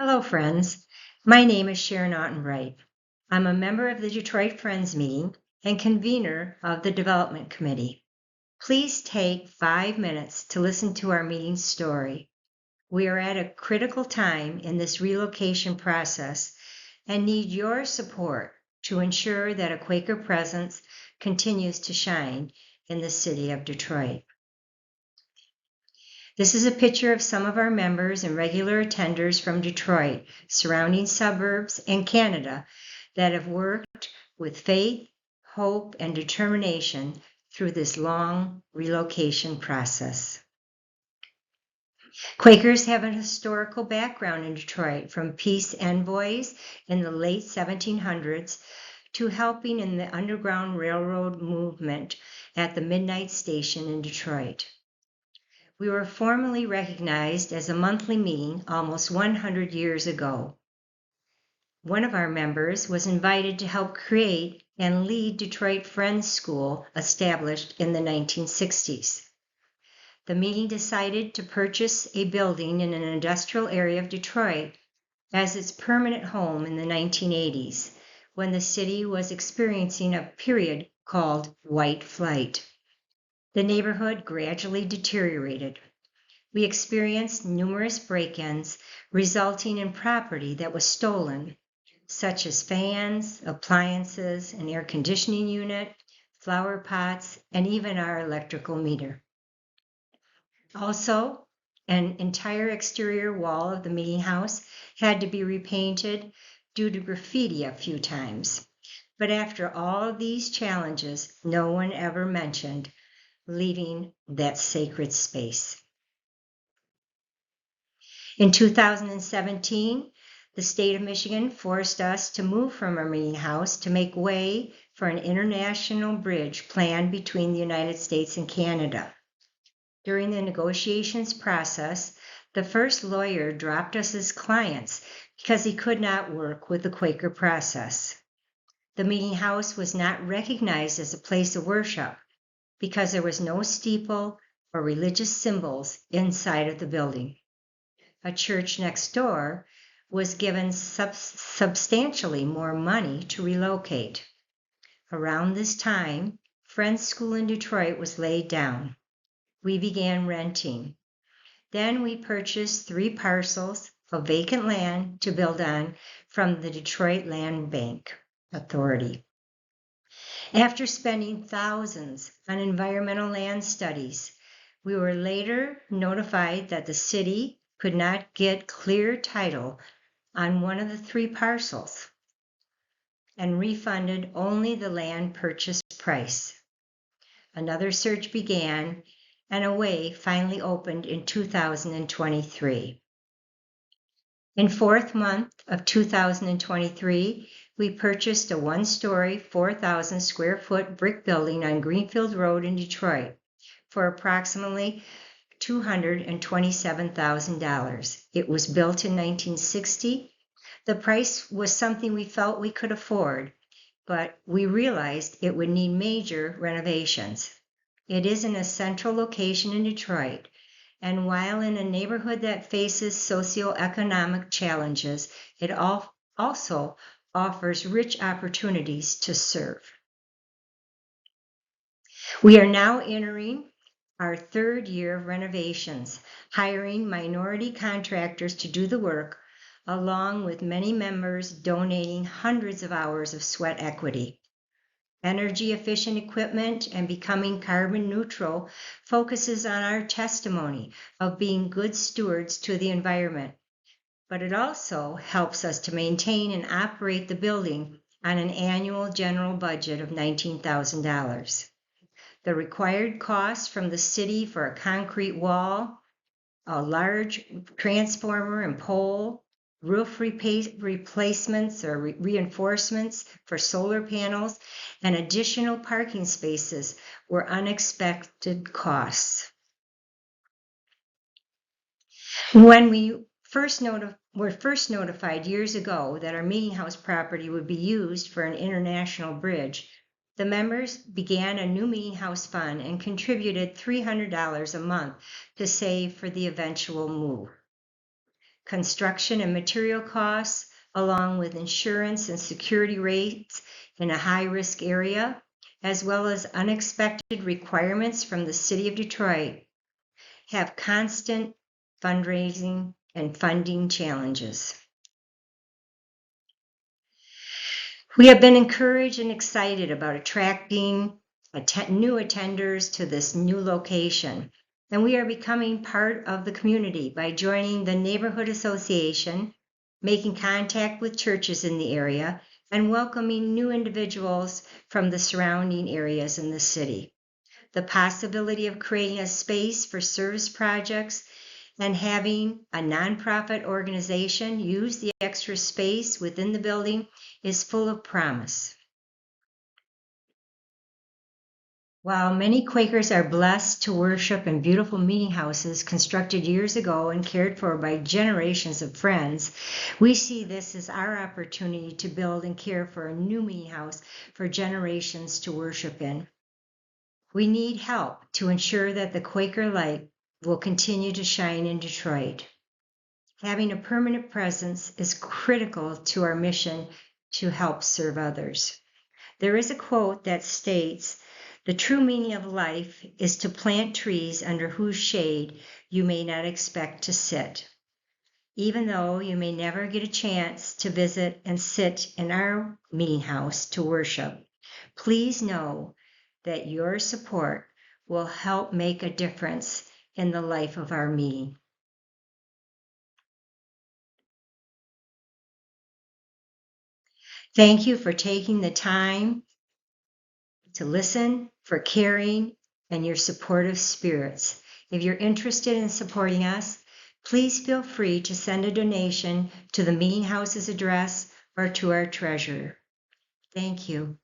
Hello, friends. My name is Sharon Ottenbright. I'm a member of the Detroit Friends meeting and convener of the Development Committee. Please take 5 minutes to listen to our meeting story. We are at a critical time in this relocation process and need your support to ensure that a Quaker presence continues to shine in the city of Detroit. This is a picture of some of our members and regular attenders from Detroit, surrounding suburbs, and Canada that have worked with faith, hope, and determination through this long relocation process. Quakers have a historical background in Detroit, from peace envoys in the late 1700s to helping in the Underground Railroad movement at the Midnight Station in Detroit. We were formally recognized as a monthly meeting almost 100 years ago. One of our members was invited to help create and lead Detroit Friends School, established in the 1960s. The meeting decided to purchase a building in an industrial area of Detroit as its permanent home in the 1980s, when the city was experiencing a period called white flight. The neighborhood gradually deteriorated. We experienced numerous break-ins, resulting in property that was stolen, such as fans, appliances, an air conditioning unit, flower pots, and even our electrical meter. Also, an entire exterior wall of the meeting house had to be repainted due to graffiti a few times. But after all of these challenges, no one ever mentioned leaving that sacred space. In 2017, the state of Michigan forced us to move from our meeting house to make way for an international bridge planned between the United States and Canada. During the negotiations process, the first lawyer dropped us as clients because he could not work with the Quaker process. The meeting house was not recognized as a place of worship because there was no steeple or religious symbols inside of the building. A church next door was given substantially more money to relocate. Around this time, Friends School in Detroit was laid down. We began renting. Then we purchased 3 parcels of vacant land to build on from the Detroit Land Bank Authority. After spending thousands on environmental land studies, we were later notified that the city could not get clear title on one of the 3 parcels and refunded only the land purchase price. Another search began, and a way finally opened in 2023. In 4th month of 2023, we purchased a 1-story, 4,000 square foot brick building on Greenfield Road in Detroit for approximately $227,000. It was built in 1960. The price was something we felt we could afford, but we realized it would need major renovations. It is in a central location in Detroit, and while in a neighborhood that faces socioeconomic challenges, it also offers rich opportunities to serve. We are now entering our 3rd year of renovations, hiring minority contractors to do the work, along with many members donating hundreds of hours of sweat equity. Energy efficient equipment and becoming carbon neutral focuses on our testimony of being good stewards to the environment, but it also helps us to maintain and operate the building on an annual general budget of $19,000. The required costs from the city for a concrete wall, a large transformer and pole, roof replacements or reinforcements for solar panels, and additional parking spaces were unexpected costs. When we were first notified years ago that our meeting house property would be used for an international bridge, the members began a new meeting house fund and contributed $300 a month to save for the eventual move. construction and material costs, along with insurance and security rates in a high-risk area, as well as unexpected requirements from the City of Detroit, have constant fundraising and funding challenges. We have been encouraged and excited about attracting new attenders to this new location, and we are becoming part of the community by joining the neighborhood association, making contact with churches in the area, and welcoming new individuals from the surrounding areas in the city. The possibility of creating a space for service projects and having a nonprofit organization use the extra space within the building is full of promise. While many Quakers are blessed to worship in beautiful meeting houses constructed years ago and cared for by generations of friends, we see this as our opportunity to build and care for a new meeting house for generations to worship in. We need help to ensure that the Quaker light will continue to shine in Detroit. Having a permanent presence is critical to our mission to help serve others. There is a quote that states, "The true meaning of life is to plant trees under whose shade you may not expect to sit." Even though you may never get a chance to visit and sit in our meeting house to worship, please know that your support will help make a difference in the life of our meeting. Thank you for taking the time to listen, for caring, and your supportive spirits. If you're interested in supporting us, please feel free to send a donation to the meeting house's address or to our treasurer. Thank you.